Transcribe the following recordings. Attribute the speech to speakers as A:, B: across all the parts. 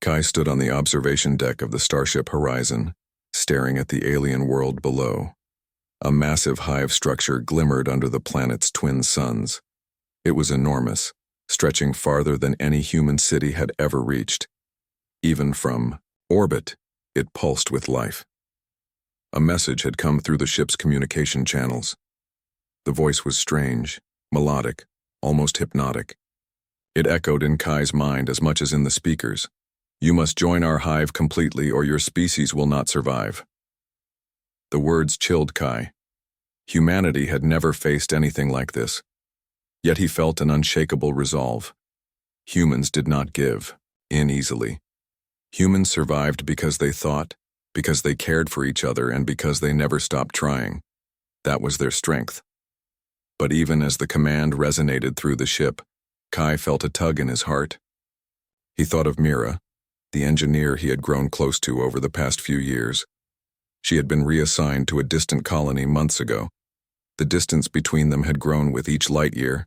A: Kai stood on the observation deck of the starship Horizon, staring at the alien world below. A massive hive structure glimmered under the planet's twin suns. It was enormous, stretching farther than any human city had ever reached. Even from orbit, it pulsed with life. A message had come through the ship's communication channels. The voice was strange, melodic, almost hypnotic. It echoed in Kai's mind as much as in the speakers. "You must join our hive completely or your species will not survive." The words chilled Kai. Humanity had never faced anything like this. Yet he felt an unshakable resolve. Humans did not give in easily. Humans survived because they thought, because they cared for each other, and because they never stopped trying. That was their strength. But even as the command resonated through the ship, Kai felt a tug in his heart. He thought of Mira, the engineer he had grown close to over the past few years. She had been reassigned to a distant colony months ago. The distance between them had grown with each light year,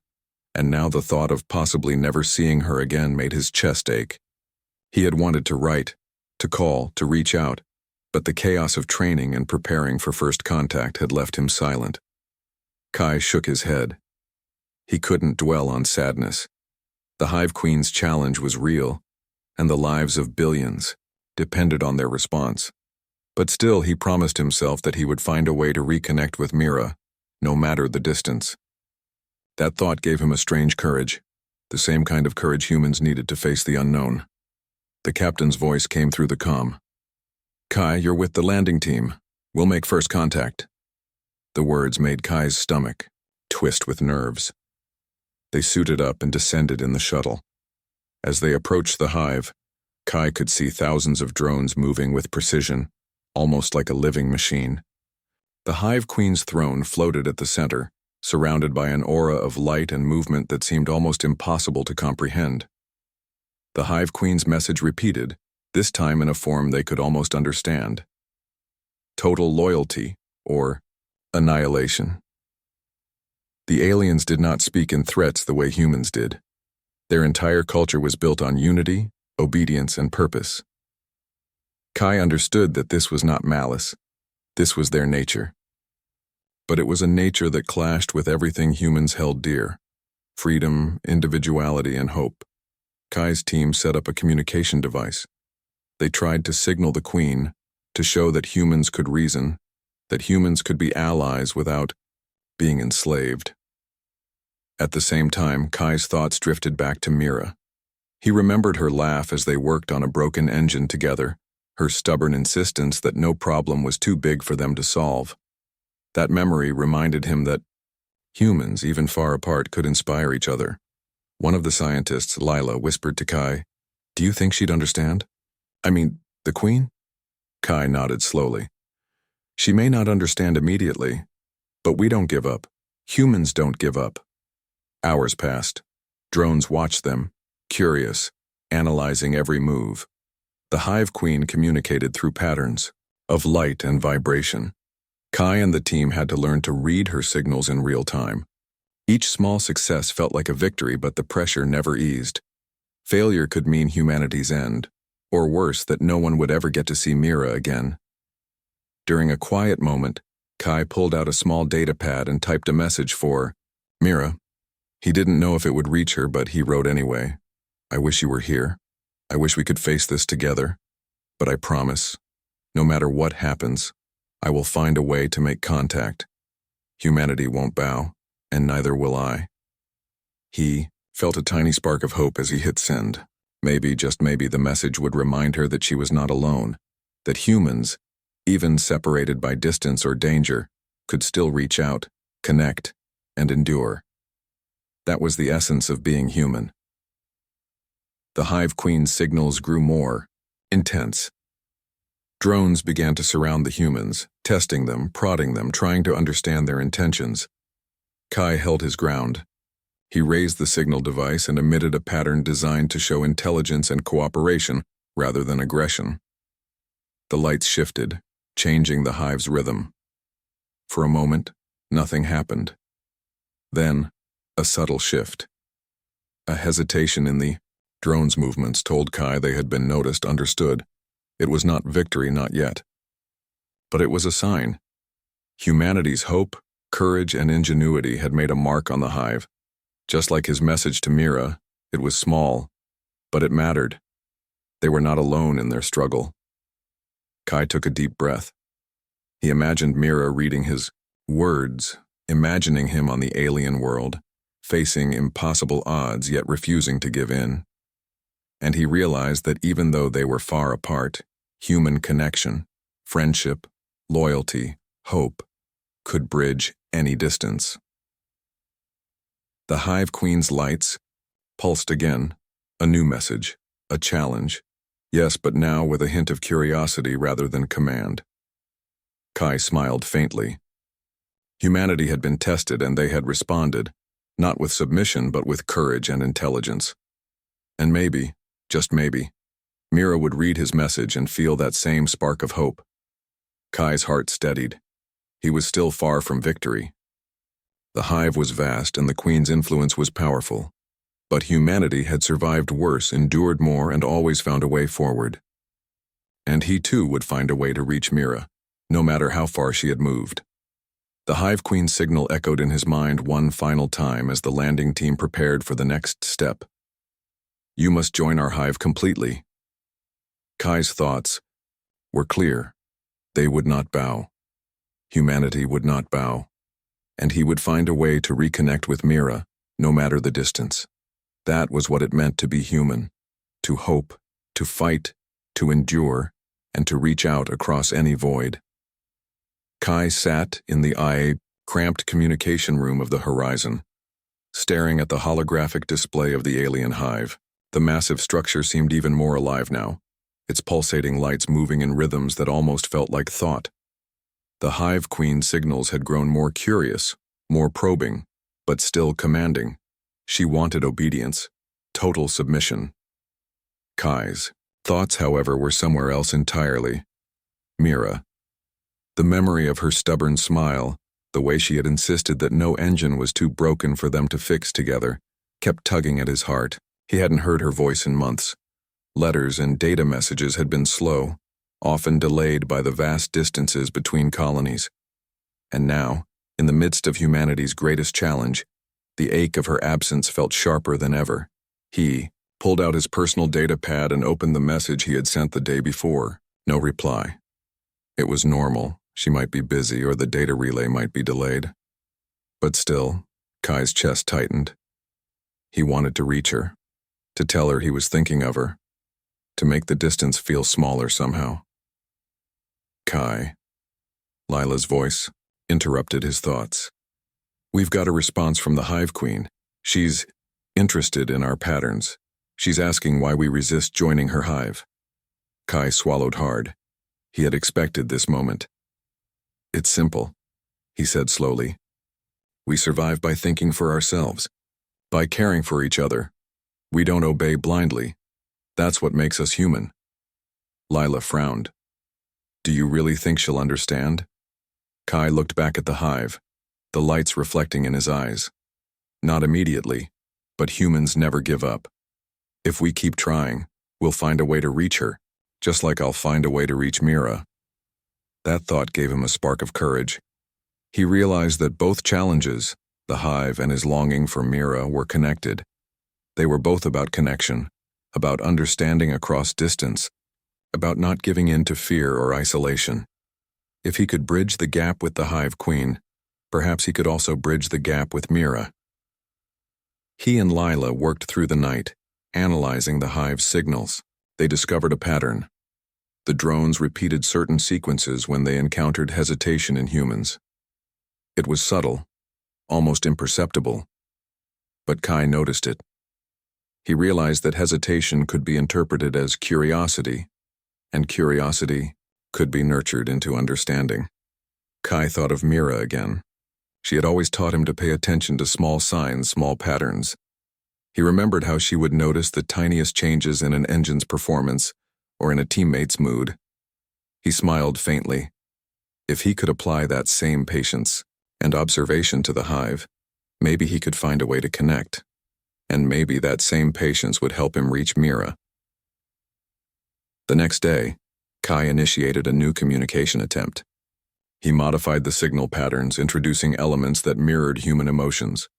A: and now the thought of possibly never seeing her again made his chest ache. He had wanted to write, to call, to reach out, but the chaos of training and preparing for first contact had left him silent. Kai shook his head. He couldn't dwell on sadness. The Hive Queen's challenge was real, and the lives of billions depended on their response. But still, he promised himself that he would find a way to reconnect with Mira, no matter the distance. That thought gave him a strange courage, the same kind of courage humans needed to face the unknown. The captain's voice came through the comm. "Kai, you're with the landing team. We'll make first contact." The words made Kai's stomach twist with nerves. They suited up and descended in the shuttle. As they approached the hive, Kai could see thousands of drones moving with precision, almost like a living machine. The Hive Queen's throne floated at the center, surrounded by an aura of light and movement that seemed almost impossible to comprehend. The Hive Queen's message repeated, this time in a form they could almost understand. Total loyalty, or annihilation. The aliens did not speak in threats the way humans did. Their entire culture was built on unity, obedience, and purpose. Kai understood that this was not malice. This was their nature. But it was a nature that clashed with everything humans held dear: freedom, individuality, and hope. Kai's team set up a communication device. They tried to signal the Queen, to show that humans could reason, that humans could be allies without being enslaved. At the same time, Kai's thoughts drifted back to Mira. He remembered her laugh as they worked on a broken engine together, her stubborn insistence that no problem was too big for them to solve. That memory reminded him that humans, even far apart, could inspire each other. One of the scientists, Lila, whispered to Kai, "Do you think she'd understand? I mean, the Queen?" Kai nodded slowly. "She may not understand immediately, but we don't give up. Humans don't give up." Hours passed. Drones watched them, curious, analyzing every move. The Hive Queen communicated through patterns of light and vibration. Kai and the team had to learn to read her signals in real time. Each small success felt like a victory, but the pressure never eased. Failure could mean humanity's end, or worse, that no one would ever get to see Mira again. During a quiet moment, Kai pulled out a small data pad and typed a message for Mira. He didn't know if it would reach her, but he wrote anyway. "I wish you were here. I wish we could face this together. But I promise, no matter what happens, I will find a way to make contact. Humanity won't bow, and neither will I." He felt a tiny spark of hope as he hit send. Maybe, just maybe, the message would remind her that she was not alone, that humans, even separated by distance or danger, could still reach out, connect, and endure. That was the essence of being human. The Hive Queen's signals grew more intense. Drones began to surround the humans, testing them, prodding them, trying to understand their intentions. Kai held his ground. He raised the signal device and emitted a pattern designed to show intelligence and cooperation rather than aggression. The lights shifted, changing the hive's rhythm. For a moment, nothing happened. Then, a subtle shift. A hesitation in the Drone's movements told Kai they had been noticed, understood. It was not victory, not yet. But it was a sign. Humanity's hope, courage, and ingenuity had made a mark on the Hive. Just like his message to Mira, it was small, but it mattered. They were not alone in their struggle. Kai took a deep breath. He imagined Mira reading his words, imagining him on the alien world, facing impossible odds yet refusing to give in. And he realized that even though they were far apart, human connection, friendship, loyalty, hope, could bridge any distance. The Hive Queen's lights pulsed again, a new message, a challenge. Yes, but now with a hint of curiosity rather than command. Kai smiled faintly. Humanity had been tested and they had responded, not with submission but with courage and intelligence. And maybe, just maybe, Mira would read his message and feel that same spark of hope. Kai's heart steadied. He was still far from victory. The Hive was vast and the Queen's influence was powerful. But humanity had survived worse, endured more, and always found a way forward. And he too would find a way to reach Mira, no matter how far she had moved. The Hive Queen's signal echoed in his mind one final time as the landing team prepared for the next step. You must join our Hive completely. Kai's thoughts were clear. They would not bow. Humanity would not bow. And he would find a way to reconnect with Mira, no matter the distance. That was what it meant to be human, to hope, to fight, to endure, and to reach out across any void. Kai sat in the cramped communication room of the Horizon, staring at the holographic display of the alien Hive. The massive structure seemed even more alive now, its pulsating lights moving in rhythms that almost felt like thought. The Hive Queen's signals had grown more curious, more probing, but still commanding. She wanted obedience, total submission. Kai's thoughts, however, were somewhere else entirely. Mira. The memory of her stubborn smile, the way she had insisted that no engine was too broken for them to fix together, kept tugging at his heart. He hadn't heard her voice in months. Letters and data messages had been slow, often delayed by the vast distances between colonies. And now, in the midst of humanity's greatest challenge, the ache of her absence felt sharper than ever. He pulled out his personal data pad and opened the message he had sent the day before. No reply. It was normal. She might be busy or the data relay might be delayed. But still, Kai's chest tightened. He wanted to reach her, to tell her he was thinking of her, to make the distance feel smaller somehow. Kai. Lila's voice interrupted his thoughts. We've got a response from the Hive Queen. She's interested in our patterns. She's asking why we resist joining her hive. Kai swallowed hard. He had expected this moment. It's simple, he said slowly. We survive by thinking for ourselves, by caring for each other. We don't obey blindly. That's what makes us human. Lila frowned. Do you really think she'll understand? Kai looked back at the hive, the lights reflecting in his eyes. Not immediately, but humans never give up. If we keep trying, we'll find a way to reach her, just like I'll find a way to reach Mira. That thought gave him a spark of courage. He realized that both challenges, the hive and his longing for Mira, were connected. They were both about connection, about understanding across distance, about not giving in to fear or isolation. If he could bridge the gap with the Hive Queen, perhaps he could also bridge the gap with Mira. He and Lila worked through the night, analyzing the hive's signals. They discovered a pattern. The drones repeated certain sequences when they encountered hesitation in humans. It was subtle, almost imperceptible, but Kai noticed it. He realized that hesitation could be interpreted as curiosity, and curiosity could be nurtured into understanding. Kai thought of Mira again. She had always taught him to pay attention to small signs, small patterns. He remembered how she would notice the tiniest changes in an engine's performance or in a teammate's mood. He smiled faintly. If he could apply that same patience and observation to the hive, maybe he could find a way to connect. and maybe that same patience would help him reach Mira. The next day, Kai initiated a new communication attempt. He modified the signal patterns, introducing elements that mirrored human emotions: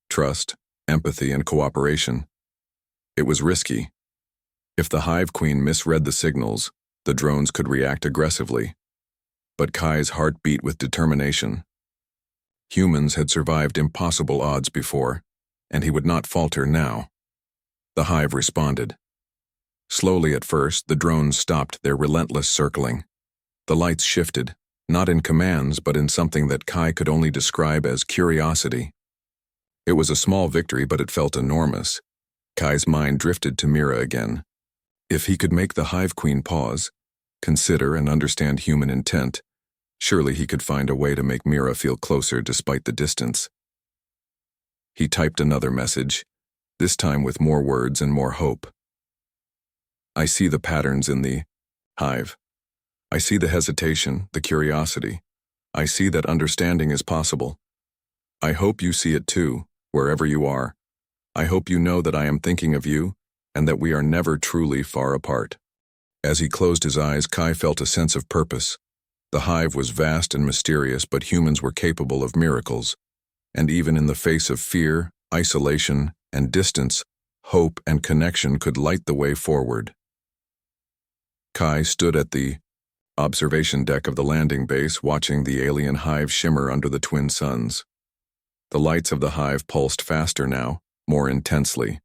A: trust, empathy, and cooperation. It was risky. If the Hive Queen misread the signals, the drones could react aggressively. But Kai's heart beat with determination. Humans had survived impossible odds before, and he would not falter now. The Hive responded. Slowly at first, the drones stopped their relentless circling. The lights shifted, not in commands but in something that Kai could only describe as curiosity. It was a small victory, but it felt enormous. Kai's mind drifted to Mira again. If he could make the Hive Queen pause, consider and understand human intent, surely he could find a way to make Mira feel closer despite the distance. He typed another message, this time with more words and more hope. I see the patterns in the Hive. I see the hesitation, the curiosity. I see that understanding is possible. I hope you see it too, wherever you are. I hope you know that I am thinking of you, and that we are never truly far apart. As he closed his eyes, Kai felt a sense of purpose. The Hive was vast and mysterious, but humans were capable of miracles. And even in the face of fear, isolation, and distance, hope and connection could light the way forward. Kai stood at the observation deck of the landing base, watching the alien Hive shimmer under the twin suns. The lights of the Hive pulsed faster now, more intensely.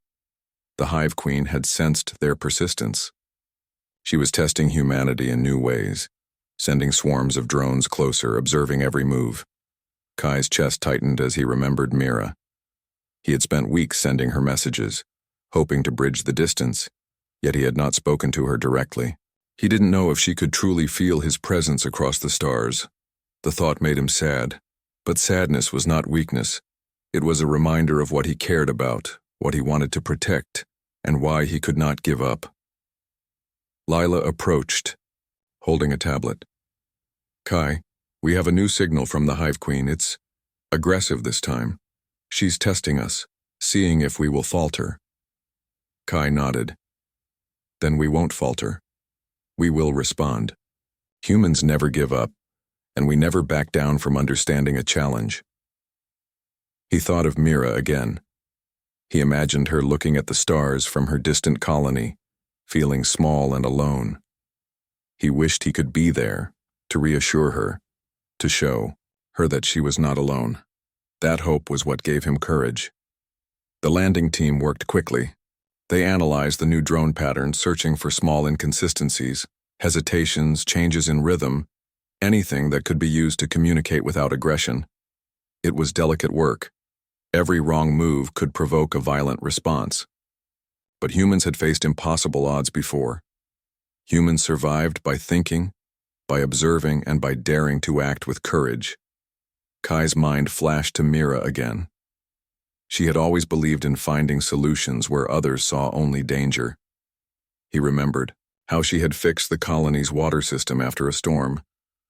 A: The Hive Queen had sensed their persistence. She was testing humanity in new ways, sending swarms of drones closer, observing every move. Kai's chest tightened as he remembered Mira. He had spent weeks sending her messages, hoping to bridge the distance, yet he had not spoken to her directly. He didn't know if she could truly feel his presence across the stars. The thought made him sad, but sadness was not weakness. It was a reminder of what he cared about, what he wanted to protect, and why he could not give up. Lila approached, holding a tablet. Kai, we have a new signal from the Hive Queen. It's aggressive this time. She's testing us, seeing if we will falter. Kai nodded. Then we won't falter. We will respond. Humans never give up, and we never back down from understanding a challenge. He thought of Mira again. He imagined her looking at the stars from her distant colony, feeling small and alone. He wished he could be there, to reassure her, to show her that she was not alone. That hope was what gave him courage. The landing team worked quickly. They analyzed the new drone patterns, searching for small inconsistencies, hesitations, changes in rhythm, anything that could be used to communicate without aggression. It was delicate work. Every wrong move could provoke a violent response. But humans had faced impossible odds before. Humans survived by thinking, by observing, and by daring to act with courage. Kai's mind flashed to Mira again. She had always believed in finding solutions where others saw only danger. He remembered how she had fixed the colony's water system after a storm,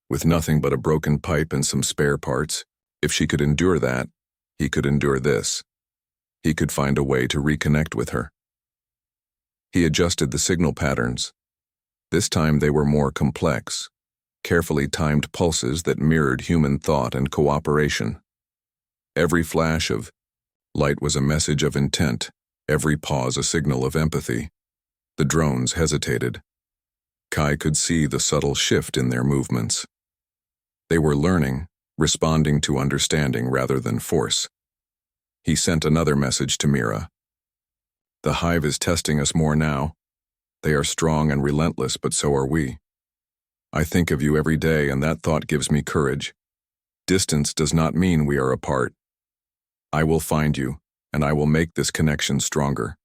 A: with nothing but a broken pipe and some spare parts. If she could endure that, he could endure this. He could find a way to reconnect with her. He adjusted the signal patterns. This time they were more complex, carefully timed pulses that mirrored human thought and cooperation. Every flash of light was a message of intent, every pause a signal of empathy. The drones hesitated. Kai could see the subtle shift in their movements. They were learning, responding to understanding rather than force. He sent another message to Mira. The Hive is testing us more now. They are strong and relentless, but so are we. I think of you every day, and that thought gives me courage. Distance does not mean we are apart. I will find you, and I will make this connection stronger.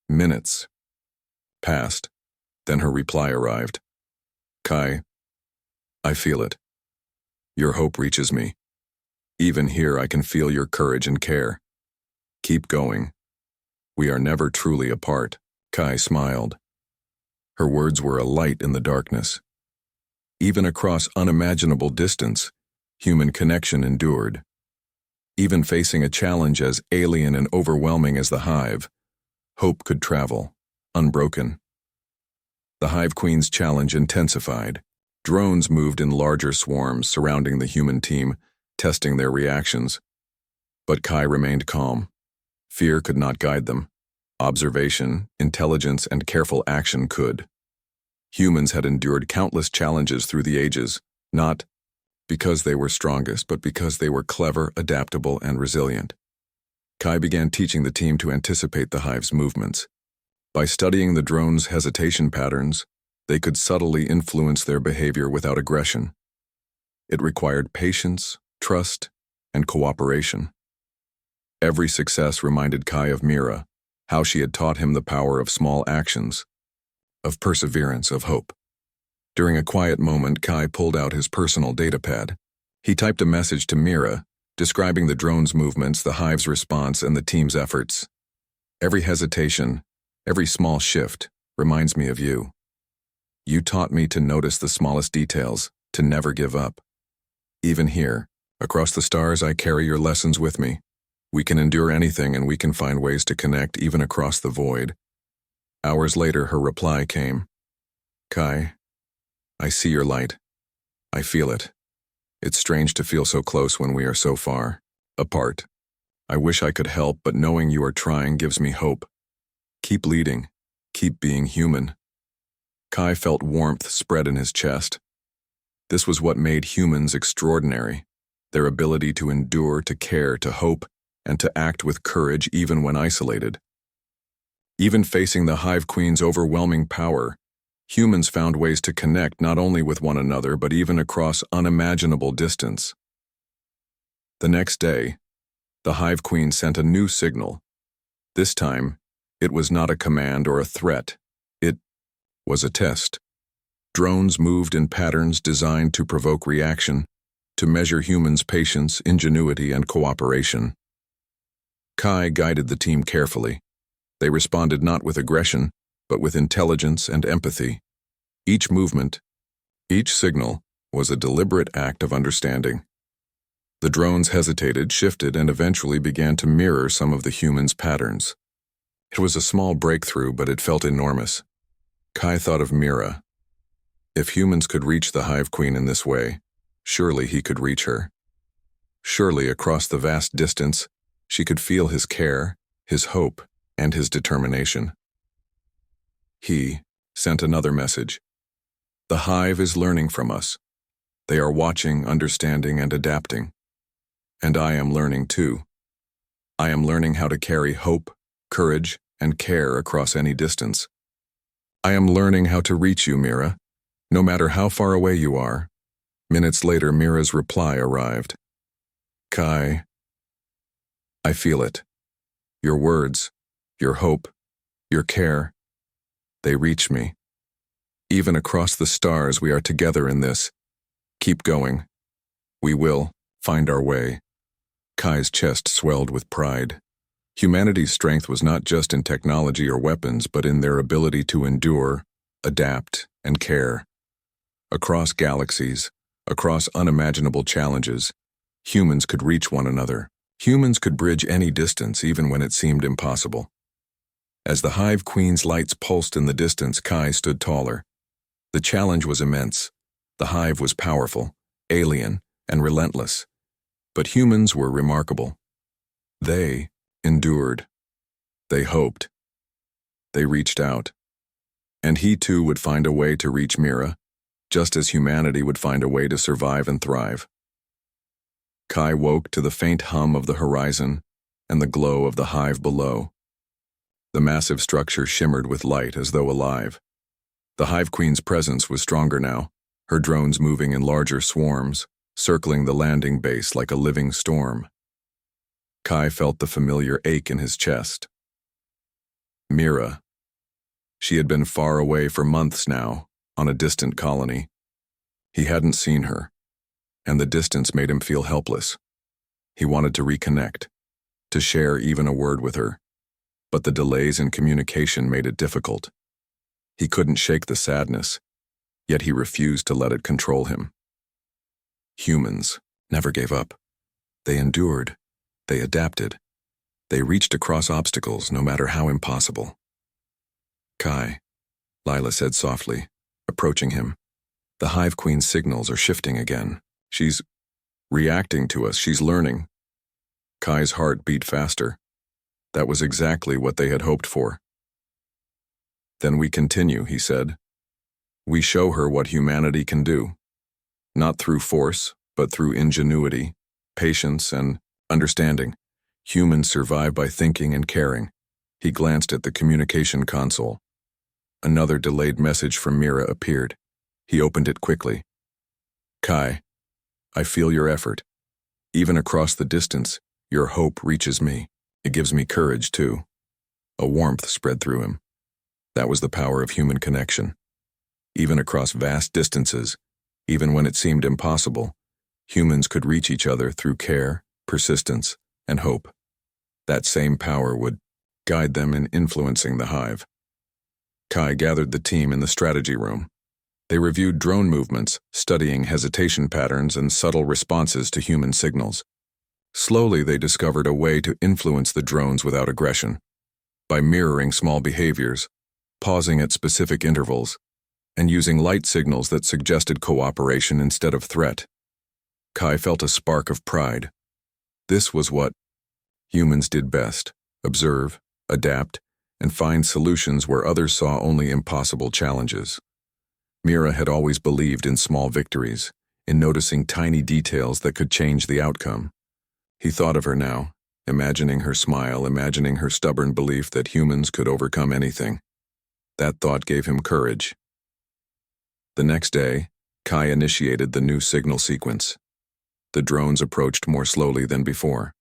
A: Minutes passed. Then her reply arrived. Kai, I feel it. Your hope reaches me. Even here I can feel your courage and care. Keep going. We are never truly apart. Kai smiled. Her words were a light in the darkness. Even across unimaginable distance, human connection endured. Even facing a challenge as alien and overwhelming as the Hive, hope could travel, unbroken. The Hive Queen's challenge intensified. Drones moved in larger swarms surrounding the human team, testing their reactions. But Kai remained calm. Fear could not guide them. Observation, intelligence, and careful action could. Humans had endured countless challenges through the ages, not because they were strongest, but because they were clever, adaptable, and resilient. Kai began teaching the team to anticipate the Hive's movements. By studying the drones' hesitation patterns, they could subtly influence their behavior without aggression. It required patience, trust, and cooperation. Every success reminded Kai of Mira, how she had taught him the power of small actions, of perseverance, of hope. During a quiet moment, Kai pulled out his personal datapad. He typed a message to Mira, describing the drone's movements, the Hive's response, and the team's efforts. Every hesitation, every small shift, reminds me of you. You taught me to notice the smallest details, to never give up. Even here, across the stars, I carry your lessons with me. We can endure anything, and we can find ways to connect even across the void. Hours later, her reply came. Kai, I see your light. I feel it. It's strange to feel so close when we are so far apart. I wish I could help, but knowing you are trying gives me hope. Keep leading. Keep being human. Kai felt warmth spread in his chest. This was what made humans extraordinary, their ability to endure, to care, to hope, and to act with courage even when isolated. Even facing the Hive Queen's overwhelming power, humans found ways to connect not only with one another but even across unimaginable distance. The next day, the Hive Queen sent a new signal. This time, it was not a command or a threat. It was a test. Drones moved in patterns designed to provoke reaction, to measure humans' patience, ingenuity, and cooperation. Kai guided the team carefully. They responded not with aggression, but with intelligence and empathy. Each movement, each signal, was a deliberate act of understanding. The drones hesitated, shifted, and eventually began to mirror some of the humans' patterns. It was a small breakthrough, but it felt enormous. Kai thought of Mira. If humans could reach the Hive Queen in this way, surely he could reach her. Surely across the vast distance, she could feel his care, his hope, and his determination. He sent another message. The Hive is learning from us. They are watching, understanding, and adapting. And I am learning too. I am learning how to carry hope, courage, and care across any distance. I am learning how to reach you, Mira, no matter how far away you are. Minutes later, Mira's reply arrived. Kai, I feel it. Your words, your hope, your care, they reach me. Even across the stars, we are together in this. Keep going. We will find our way. Kai's chest swelled with pride. Humanity's strength was not just in technology or weapons, but in their ability to endure, adapt, and care. Across galaxies, across unimaginable challenges, humans could reach one another. Humans could bridge any distance, even when it seemed impossible. As the Hive Queen's lights pulsed in the distance, Kai stood taller. The challenge was immense. The Hive was powerful, alien, and relentless. But humans were remarkable. They endured. They hoped. They reached out. And he too would find a way to reach Mira, just as humanity would find a way to survive and thrive. Kai woke to the faint hum of the horizon and the glow of the Hive below. The massive structure shimmered with light as though alive. The Hive Queen's presence was stronger now, her drones moving in larger swarms, circling the landing base like a living storm. Kai felt the familiar ache in his chest. Mira. She had been far away for months now, on a distant colony. He hadn't seen her, and the distance made him feel helpless. He wanted to reconnect, to share even a word with her, but the delays in communication made it difficult. He couldn't shake the sadness, yet he refused to let it control him. Humans never gave up. They endured, They adapted. They reached across obstacles, no matter how impossible. Kai, Lila said softly, approaching him. The Hive Queen's signals are shifting again. She's reacting to us. She's learning. Kai's heart beat faster. That was exactly what they had hoped for. Then we continue, he said. We show her what humanity can do. Not through force, but through ingenuity, patience, and understanding. Humans survive by thinking and caring. He glanced at the communication console. Another delayed message from Mira appeared. He opened it quickly. Kai, I feel your effort. Even across the distance, your hope reaches me. It gives me courage, too. A warmth spread through him. That was the power of human connection. Even across vast distances, even when it seemed impossible, humans could reach each other through care, persistence, and hope. That same power would guide them in influencing the Hive. Kai gathered the team in the strategy room. They reviewed drone movements, studying hesitation patterns and subtle responses to human signals. Slowly, they discovered a way to influence the drones without aggression. By mirroring small behaviors, pausing at specific intervals, and using light signals that suggested cooperation instead of threat. Kai felt a spark of pride. This was what humans did best: observe, adapt, and find solutions where others saw only impossible challenges. Mira had always believed in small victories, in noticing tiny details that could change the outcome. He thought of her now, imagining her smile, imagining her stubborn belief that humans could overcome anything. That thought gave him courage. The next day, Kai initiated the new signal sequence. The drones approached more slowly than before.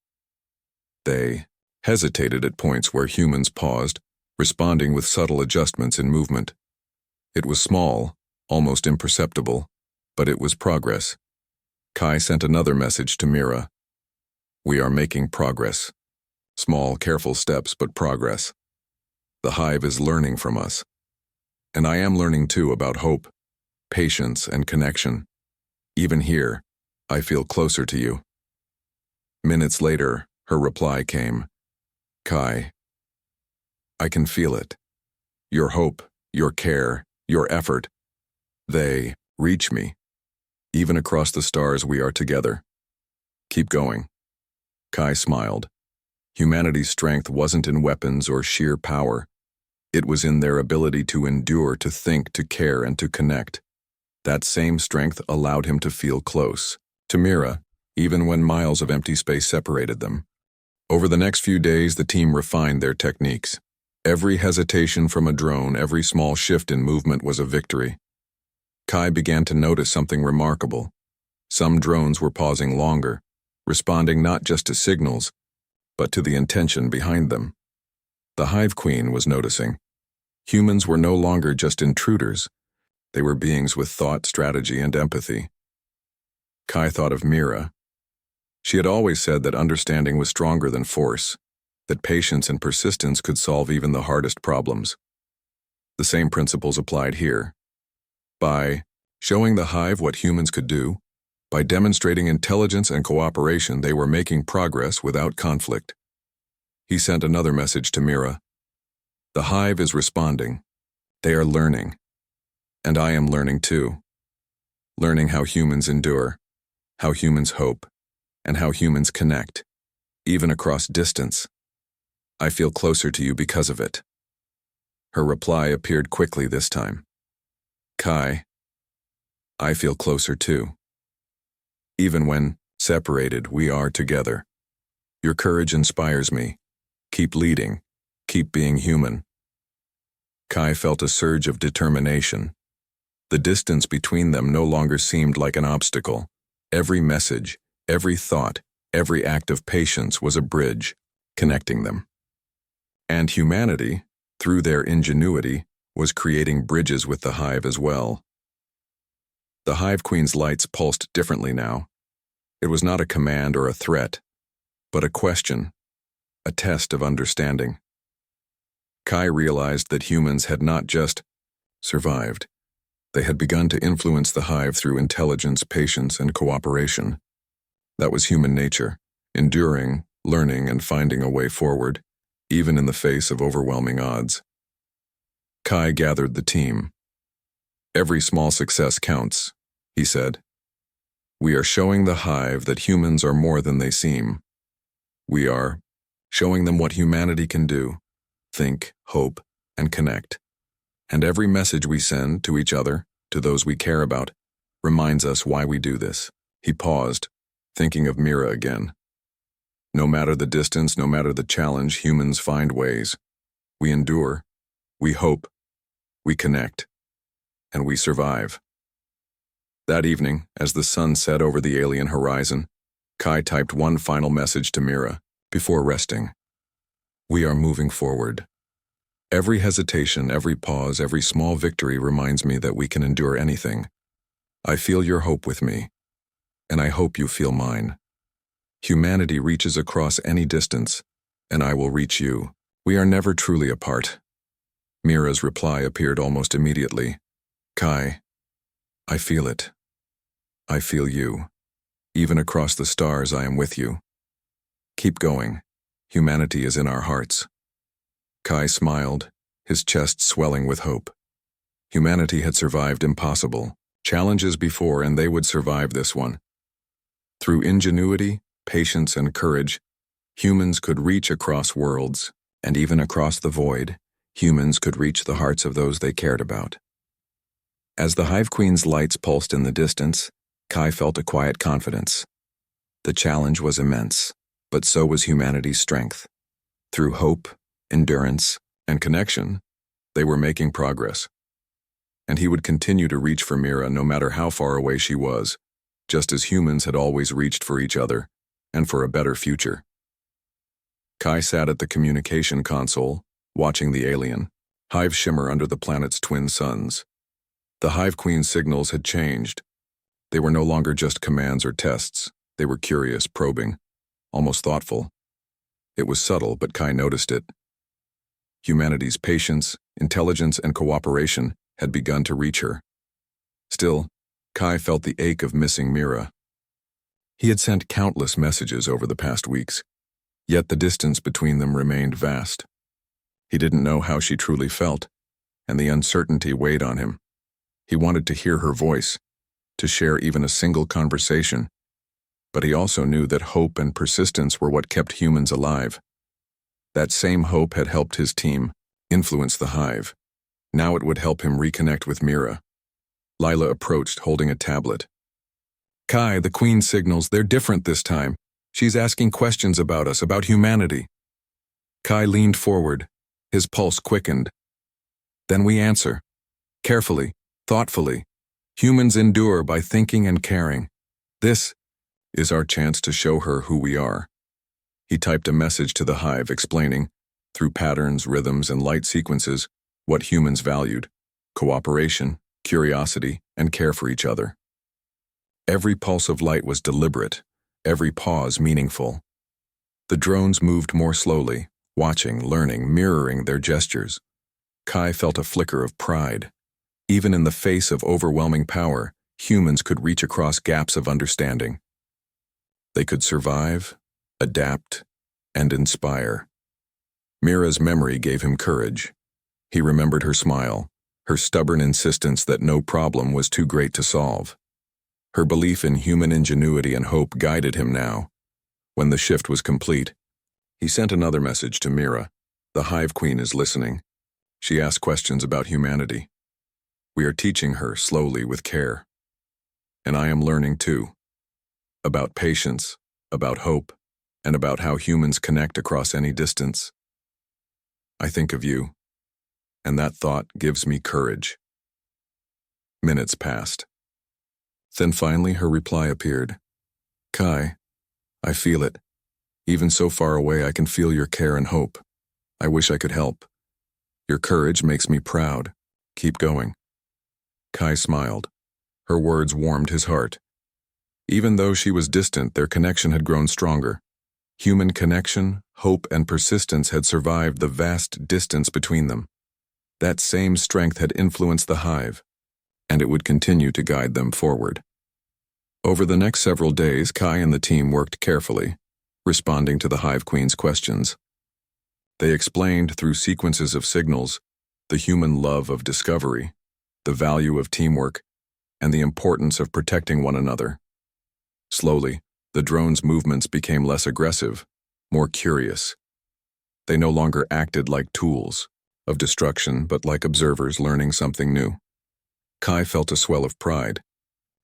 A: They hesitated at points where humans paused, responding with subtle adjustments in movement. It was small, almost imperceptible, but it was progress. Kai sent another message to Mira. We are making progress. Small, careful steps, but progress. The Hive is learning from us. And I am learning too about hope, patience, and connection. Even here, I feel closer to you. Minutes later, her reply came. Kai, I can feel it. Your hope, your care, your effort. They reach me. Even across the stars, we are together. Keep going. Kai smiled. Humanity's strength wasn't in weapons or sheer power. It was in their ability to endure, to think, to care, and to connect. That same strength allowed him to feel close to Mira, even when miles of empty space separated them. Over the next few days, the team refined their techniques. Every hesitation from a drone, every small shift in movement was a victory. Kai began to notice something remarkable. Some drones were pausing longer, responding not just to signals, but to the intention behind them. The Hive Queen was noticing. Humans were no longer just intruders. They were beings with thought, strategy, and empathy. Kai thought of Mira. She had always said that understanding was stronger than force, that patience and persistence could solve even the hardest problems. The same principles applied here. By showing the Hive what humans could do, by demonstrating intelligence and cooperation, they were making progress without conflict. He sent another message to Mira. The Hive is responding. They are learning. And I am learning too. Learning how humans endure, how humans hope, and how humans connect, even across distance. I feel closer to you because of it. Her reply appeared quickly this time. Kai, I feel closer too. Even when separated, we are together. Your courage inspires me. Keep leading. Keep being human. Kai felt a surge of determination. The distance between them no longer seemed like an obstacle. Every message, every thought, every act of patience was a bridge, connecting them. And humanity, through their ingenuity, was creating bridges with the Hive as well. The Hive Queen's lights pulsed differently now. It was not a command or a threat, but a question, a test of understanding. Kai realized that humans had not just survived. They had begun to influence the Hive through intelligence, patience, and cooperation. That was human nature, enduring, learning and finding a way forward, even in the face of overwhelming odds. Kai gathered the team. "Every small success counts," he said. "We are showing the Hive that humans are more than they seem. We are showing them what humanity can do, think, hope, and connect. And every message we send to each other, to those we care about, reminds us why we do this." He paused, thinking of Mira again. "No matter the distance, no matter the challenge, humans find ways. We endure, we hope, we connect, and we survive." That evening, as the sun set over the alien horizon, Kai typed one final message to Mira before resting. "We are moving forward. Every hesitation, every pause, every small victory reminds me that we can endure anything. I feel your hope with me, and I hope you feel mine. Humanity reaches across any distance, and I will reach you. We are never truly apart." Mira's reply appeared almost immediately. "Kai, I feel it. I feel you. Even across the stars, I am with you. Keep going. Humanity is in our hearts." Kai smiled, his chest swelling with hope. Humanity had survived impossible challenges before, and they would survive this one. Through ingenuity, patience, and courage, humans could reach across worlds, and even across the void, humans could reach the hearts of those they cared about. As the Hive Queen's lights pulsed in the distance, Kai felt a quiet confidence. The challenge was immense, but so was humanity's strength. Through hope, endurance, and connection, they were making progress. And he would continue to reach for Mira no matter how far away she was, just as humans had always reached for each other, and for a better future. Kai sat at the communication console, watching the alien, Hive shimmer under the planet's twin suns. The Hive Queen's signals had changed. They were no longer just commands or tests. They were curious, probing, almost thoughtful. It was subtle, but Kai noticed it. Humanity's patience, intelligence, and cooperation had begun to reach her. Still, Kai felt the ache of missing Mira. He had sent countless messages over the past weeks, yet the distance between them remained vast. He didn't know how she truly felt, and the uncertainty weighed on him. He wanted to hear her voice, to share even a single conversation, but he also knew that hope and persistence were what kept humans alive. That same hope had helped his team influence the Hive. Now it would help him reconnect with Mira. Lila approached, holding a tablet. "Kai, the Queen signals, they're different this time. She's asking questions about us, about humanity." Kai leaned forward, his pulse quickened. "Then we answer. Carefully, thoughtfully. Humans endure by thinking and caring. This is our chance to show her who we are." He typed a message to the Hive explaining, through patterns, rhythms, and light sequences, what humans valued: cooperation, curiosity, and care for each other. Every pulse of light was deliberate, every pause meaningful. The drones moved more slowly, watching, learning, mirroring their gestures. Kai felt a flicker of pride. Even in the face of overwhelming power, humans could reach across gaps of understanding. They could survive, adapt, and inspire. Mira's memory gave him courage. He remembered her smile, her stubborn insistence that no problem was too great to solve. Her belief in human ingenuity and hope guided him now. When the shift was complete, he sent another message to Mira. "The Hive Queen is listening. She asks questions about humanity. We are teaching her slowly with care. And I am learning too. About patience, about hope, and about how humans connect across any distance. I think of you, and that thought gives me courage." Minutes passed. Then finally her reply appeared. "Kai, I feel it. Even so far away, I can feel your care and hope. I wish I could help. Your courage makes me proud. Keep going." Kai smiled. Her words warmed his heart. Even though she was distant, their connection had grown stronger. Human connection, hope, and persistence had survived the vast distance between them. That same strength had influenced the Hive, and it would continue to guide them forward. Over the next several days, Kai and the team worked carefully. responding to the Hive Queen's questions. They explained through sequences of signals the human love of discovery, the value of teamwork, and the importance of protecting one another. Slowly, the drone's movements became less aggressive, more curious. They no longer acted like tools of destruction, but like observers learning something new. Kai felt a swell of pride.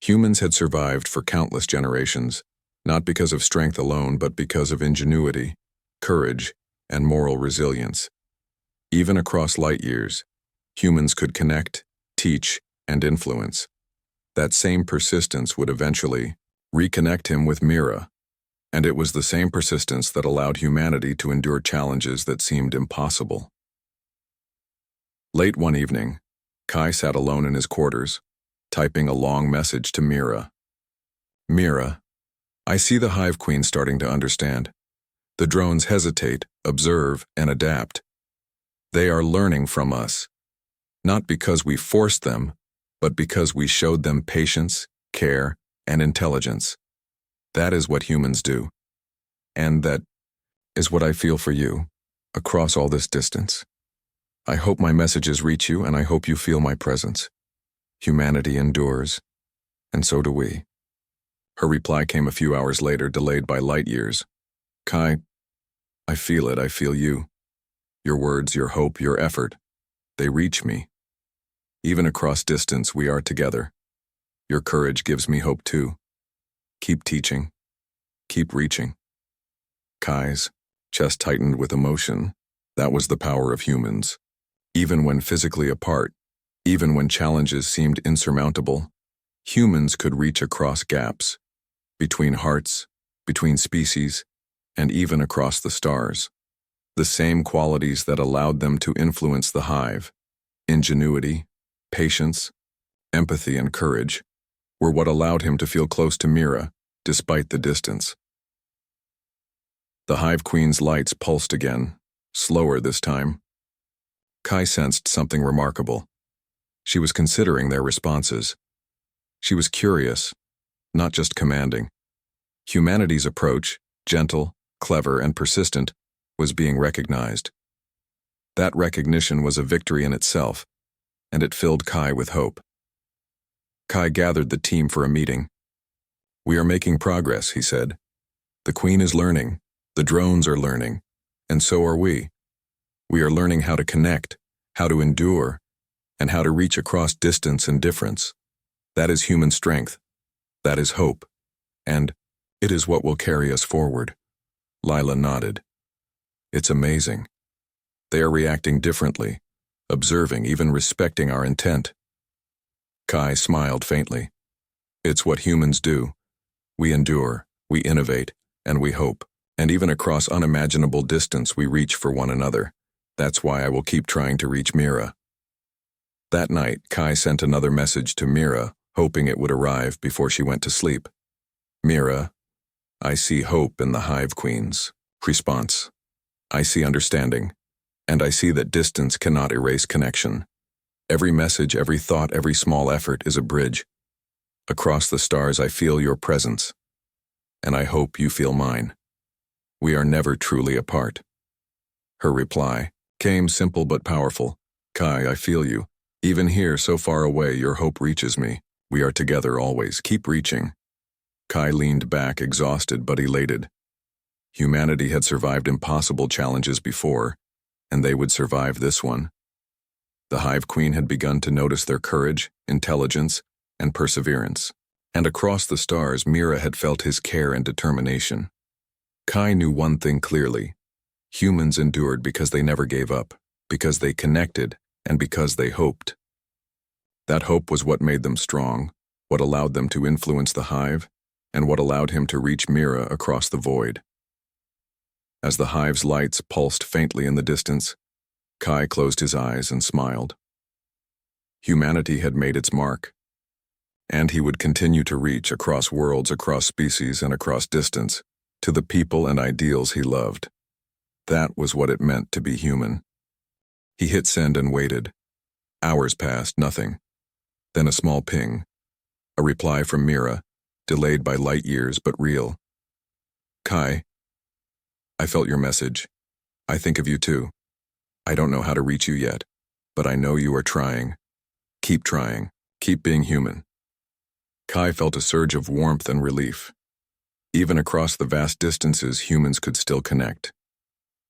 A: Humans had survived for countless generations, not because of strength alone, but because of ingenuity, courage, and moral resilience. Even across light years, humans could connect, teach, and influence. That same persistence would eventually reconnect him with Mira, and it was the same persistence that allowed humanity to endure challenges that seemed impossible. Late one evening, Kai sat alone in his quarters, typing a long message to Mira. Mira, I see the Hive Queen starting to understand. The drones hesitate, observe, and adapt. They are learning from us, not because we forced them, but because we showed them patience, care, and intelligence. That is what humans do. And that is what I feel for you, across all this distance. I hope my messages reach you, and I hope you feel my presence. Humanity endures, and so do we. Her reply came a few hours later, delayed by light years. Kai, I feel it, I feel you. Your words, your hope, your effort, they reach me. Even across distance, we are together. Your courage gives me hope too. Keep teaching. Keep reaching. Kai's chest tightened with emotion. That was the power of humans. Even when physically apart, even when challenges seemed insurmountable, humans could reach across gaps, between hearts, between species, and even across the stars. The same qualities that allowed them to influence the hive, ingenuity, patience, empathy, and courage, were what allowed him to feel close to Mira, despite the distance. The Hive Queen's lights pulsed again, slower this time. Kai sensed something remarkable. She was considering their responses. She was curious, not just commanding. Humanity's approach, gentle, clever, and persistent, was being recognized. That recognition was a victory in itself, and it filled Kai with hope. Kai gathered the team for a meeting. We are making progress, he said. The Queen is learning, the drones are learning, and so are we. We are learning how to connect, how to endure, and how to reach across distance and difference. That is human strength. That is hope. And it is what will carry us forward. Lila nodded. It's amazing. They are reacting differently, observing, even respecting our intent. Kai smiled faintly. It's what humans do. We endure, we innovate, and we hope. And even across unimaginable distance, we reach for one another. That's why I will keep trying to reach Mira. That night, Kai sent another message to Mira, hoping it would arrive before she went to sleep. Mira, I see hope in the Hive Queen's response. I see understanding, and I see that distance cannot erase connection. Every message, every thought, every small effort is a bridge. Across the stars, I feel your presence, and I hope you feel mine. We are never truly apart. Her reply came simple but powerful. Kai, I feel you. Even here, so far away, your hope reaches me. We are together always. Keep reaching. Kai leaned back, exhausted but elated. Humanity had survived impossible challenges before, and they would survive this one. The Hive Queen had begun to notice their courage, intelligence, and perseverance. And across the stars, Mira had felt his care and determination. Kai knew one thing clearly. Humans endured because they never gave up, because they connected, and because they hoped. That hope was what made them strong, what allowed them to influence the hive, and what allowed him to reach Mira across the void. As the hive's lights pulsed faintly in the distance, Kai closed his eyes and smiled. Humanity had made its mark, and he would continue to reach across worlds, across species, and across distance, to the people and ideals he loved. That was what it meant to be human. He hit send and waited. Hours passed, nothing. Then a small ping. A reply from Mira, delayed by light years but real. Kai, I felt your message. I think of you too. I don't know how to reach you yet, but I know you are trying. Keep trying. Keep being human. Kai felt a surge of warmth and relief. Even across the vast distances, humans could still connect.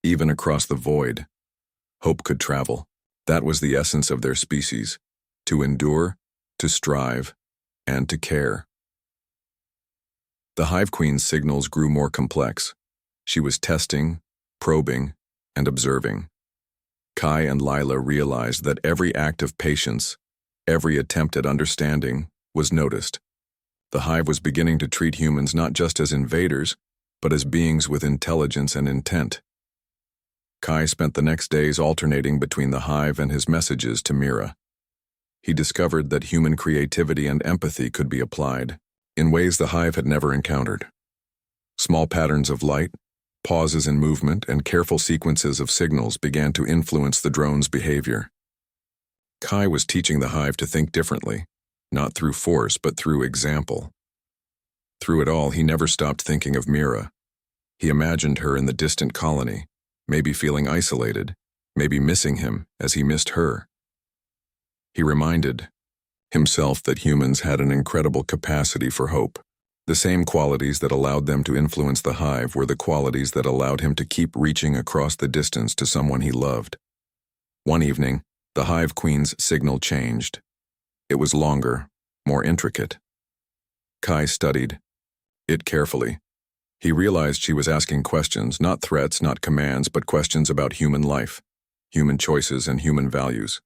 A: Even across the void, hope could travel. That was the essence of their species: to endure, to strive, and to care. The Hive Queen's signals grew more complex. She was testing, probing, and observing. Kai and Lila realized that every act of patience, every attempt at understanding, was noticed. The Hive was beginning to treat humans not just as invaders, but as beings with intelligence and intent. Kai spent the next days alternating between the Hive and his messages to Mira. He discovered that human creativity and empathy could be applied in ways the Hive had never encountered. Small patterns of light, pauses in movement, and careful sequences of signals began to influence the drone's behavior. Kai was teaching the Hive to think differently, not through force but through example. Through it all, he never stopped thinking of Mira. He imagined her in the distant colony, maybe feeling isolated, maybe missing him as he missed her. He reminded himself that humans had an incredible capacity for hope. The same qualities that allowed them to influence the Hive were the qualities that allowed him to keep reaching across the distance to someone he loved. One evening, the Hive Queen's signal changed. It was longer, more intricate. Kai studied it carefully. He realized she was asking questions, not threats, not commands, but questions about human life, human choices, and human values.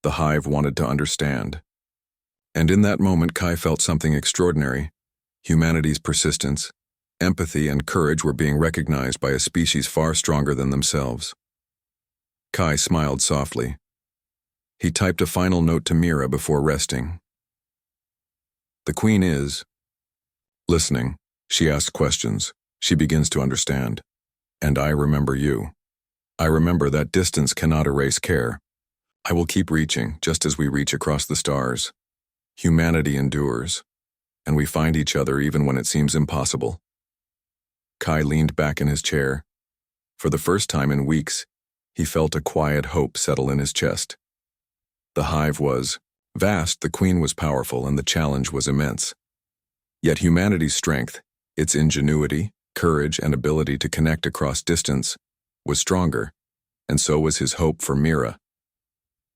A: The Hive wanted to understand. And in that moment, Kai felt something extraordinary. Humanity's persistence, empathy, and courage were being recognized by a species far stronger than themselves. Kai smiled softly. He typed a final note to Mira before resting. The Queen is listening. She asks questions. She begins to understand. And I remember you. I remember that distance cannot erase care. I will keep reaching, just as we reach across the stars. Humanity endures, and we find each other even when it seems impossible. Kai leaned back in his chair. For the first time in weeks, he felt a quiet hope settle in his chest. The Hive was vast, the Queen was powerful, and the challenge was immense. Yet humanity's strength, its ingenuity, courage, and ability to connect across distance, was stronger, and so was his hope for Mira.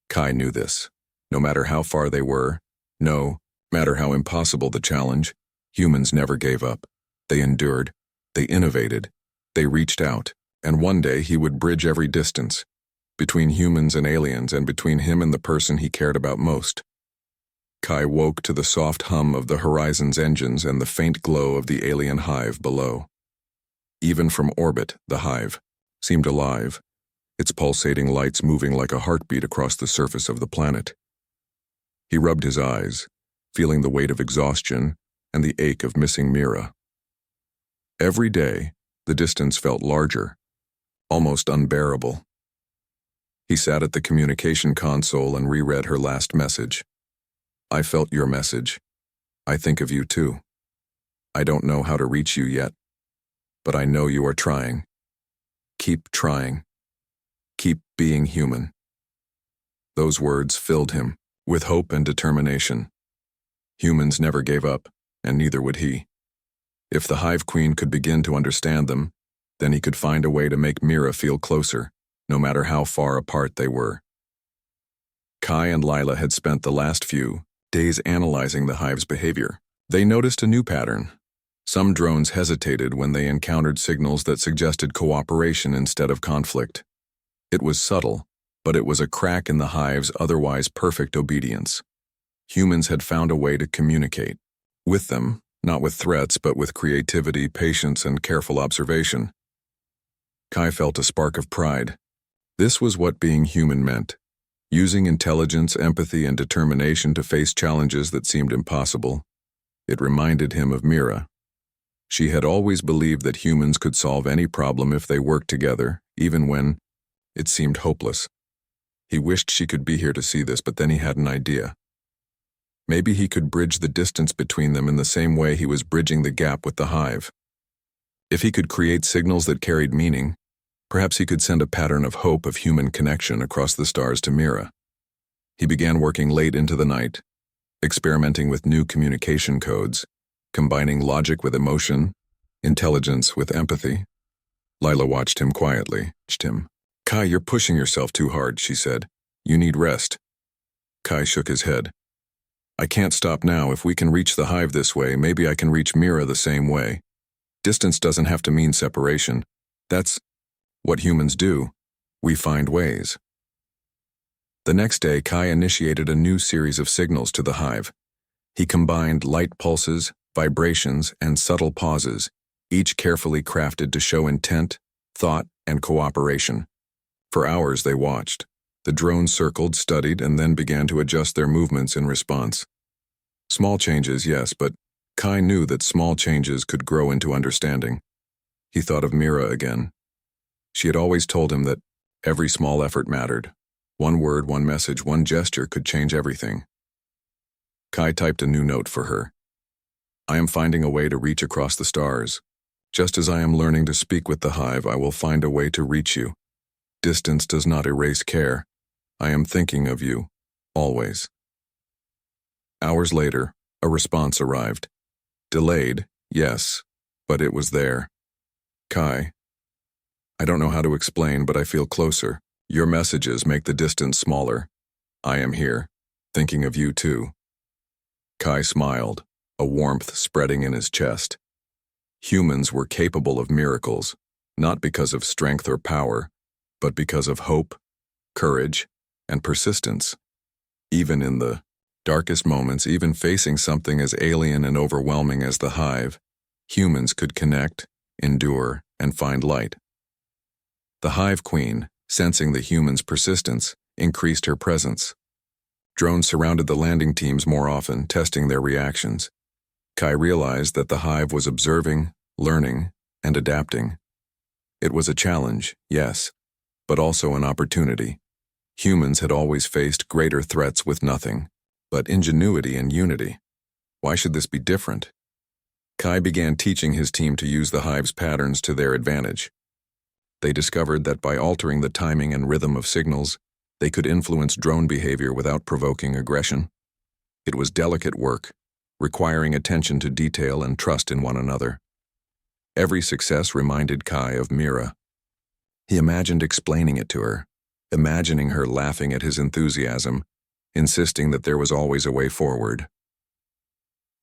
A: Kai knew this. No matter how far they were, no matter how impossible the challenge, humans never gave up. They endured, they innovated, they reached out, and one day he would bridge every distance, between humans and aliens, and between him and the person he cared about most. Kai woke to the soft hum of the Horizon's engines and the faint glow of the alien Hive below. Even from orbit, the Hive seemed alive, its pulsating lights moving like a heartbeat across the surface of the planet. He rubbed his eyes, feeling the weight of exhaustion and the ache of missing Mira. Every day, the distance felt larger, almost unbearable. He sat at the communication console and reread her last message. I felt your message. I think of you too. I don't know how to reach you yet, but I know you are trying. Keep trying. Keep being human. Those words filled him with hope and determination. Humans never gave up, and neither would he. If the Hive Queen could begin to understand them, then he could find a way to make Mira feel closer, no matter how far apart they were. Kai and Lila had spent the last few days analyzing the Hive's behavior. They noticed a new pattern. Some drones hesitated when they encountered signals that suggested cooperation instead of conflict. It was subtle, but it was a crack in the Hive's otherwise perfect obedience. Humans had found a way to communicate with them, not with threats, but with creativity, patience, and careful observation. Kai felt a spark of pride. This was what being human meant. Using intelligence, empathy, and determination to face challenges that seemed impossible. It reminded him of Mira. She had always believed that humans could solve any problem if they worked together, even when it seemed hopeless. He wished she could be here to see this, but then he had an idea. Maybe he could bridge the distance between them in the same way he was bridging the gap with the Hive. If he could create signals that carried meaning, perhaps he could send a pattern of hope of human connection across the stars to Mira. He began working late into the night, experimenting with new communication codes, combining logic with emotion, intelligence with empathy. Lila watched him quietly. Kai, you're pushing yourself too hard, she said. You need rest. Kai shook his head. I can't stop now. If we can reach the Hive this way, maybe I can reach Mira the same way. Distance doesn't have to mean separation. That's what humans do. We find ways. The next day, Kai initiated a new series of signals to the Hive. He combined light pulses, vibrations, and subtle pauses, each carefully crafted to show intent, thought, and cooperation. For hours they watched. The drones circled, studied, and then began to adjust their movements in response. Small changes, yes, but Kai knew that small changes could grow into understanding. He thought of Mira again. She had always told him that every small effort mattered. One word, one message, one gesture could change everything. Kai typed a new note for her. I am finding a way to reach across the stars. Just as I am learning to speak with the Hive, I will find a way to reach you. Distance does not erase care. I am thinking of you, always. Hours later, a response arrived. Delayed, yes, but it was there. Kai, I don't know how to explain, but I feel closer. Your messages make the distance smaller. I am here, thinking of you too. Kai smiled, a warmth spreading in his chest. Humans were capable of miracles, not because of strength or power, but because of hope, courage, and persistence. Even in the darkest moments, even facing something as alien and overwhelming as the Hive, humans could connect, endure, and find light. The Hive Queen, sensing the humans' persistence, increased her presence. Drones surrounded the landing teams more often, testing their reactions. Kai realized that the Hive was observing, learning, and adapting. It was a challenge, yes, but also an opportunity. Humans had always faced greater threats with nothing but ingenuity and unity. Why should this be different? Kai began teaching his team to use the Hive's patterns to their advantage. They discovered that by altering the timing and rhythm of signals, they could influence drone behavior without provoking aggression. It was delicate work, requiring attention to detail and trust in one another. Every success reminded Kai of Mira. He imagined explaining it to her, imagining her laughing at his enthusiasm, insisting that there was always a way forward.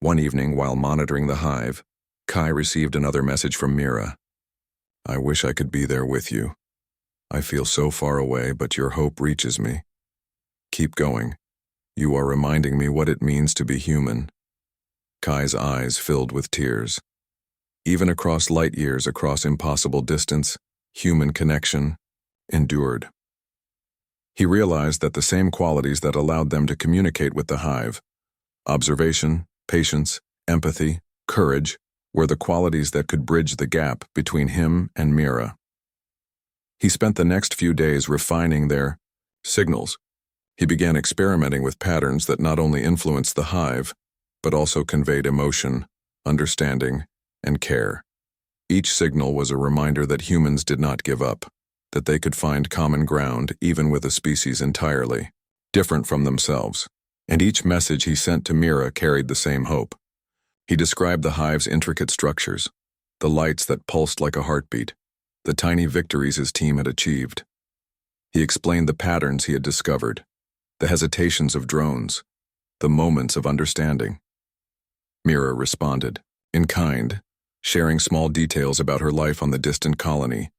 A: One evening, while monitoring the Hive, Kai received another message from Mira. I wish I could be there with you. I feel so far away, but your hope reaches me. Keep going. You are reminding me what it means to be human. Kai's eyes filled with tears. Even across light years, across impossible distance, human connection endured. He realized that the same qualities that allowed them to communicate with the Hive, observation, patience, empathy, courage, were the qualities that could bridge the gap between him and Mira. He spent the next few days refining their signals. He began experimenting with patterns that not only influenced the Hive, but also conveyed emotion, understanding, and care. Each signal was a reminder that humans did not give up, that they could find common ground even with a species entirely different from themselves. And each message he sent to Mira carried the same hope. He described the Hive's intricate structures, the lights that pulsed like a heartbeat, the tiny victories his team had achieved. He explained the patterns he had discovered, the hesitations of drones, the moments of understanding. Mira responded, in kind, sharing small details about her life on the distant colony,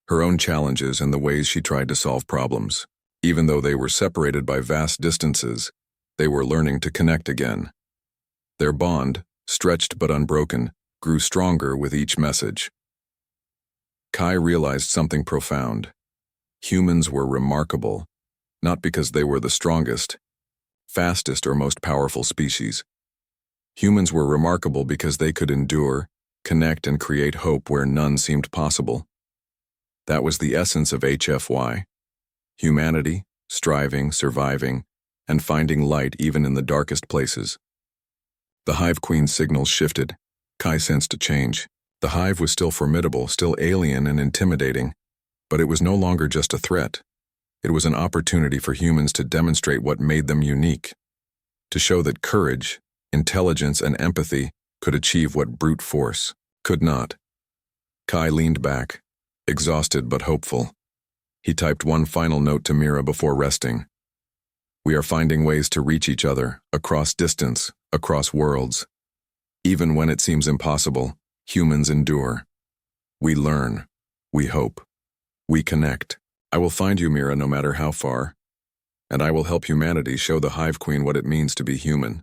A: her own challenges and the ways she tried to solve problems. Even though they were separated by vast distances, they were learning to connect again. Their bond, stretched but unbroken, grew stronger with each message. Kai realized something profound. Humans were remarkable, not because they were the strongest, fastest, or most powerful species. Humans were remarkable because they could endure, connect, and create hope where none seemed possible. That was the essence of HFY. Humanity, striving, surviving, and finding light even in the darkest places. The Hive Queen's signals shifted. Kai sensed a change. The Hive was still formidable, still alien and intimidating, but it was no longer just a threat. It was an opportunity for humans to demonstrate what made them unique, to show that courage, intelligence, and empathy could achieve what brute force could not. Kai leaned back, exhausted but hopeful. He typed one final note to Mira before resting. We are finding ways to reach each other, across distance, across worlds. Even when it seems impossible, humans endure. We learn. We hope. We connect. I will find you, Mira, no matter how far. And I will help humanity show the Hive Queen what it means to be human.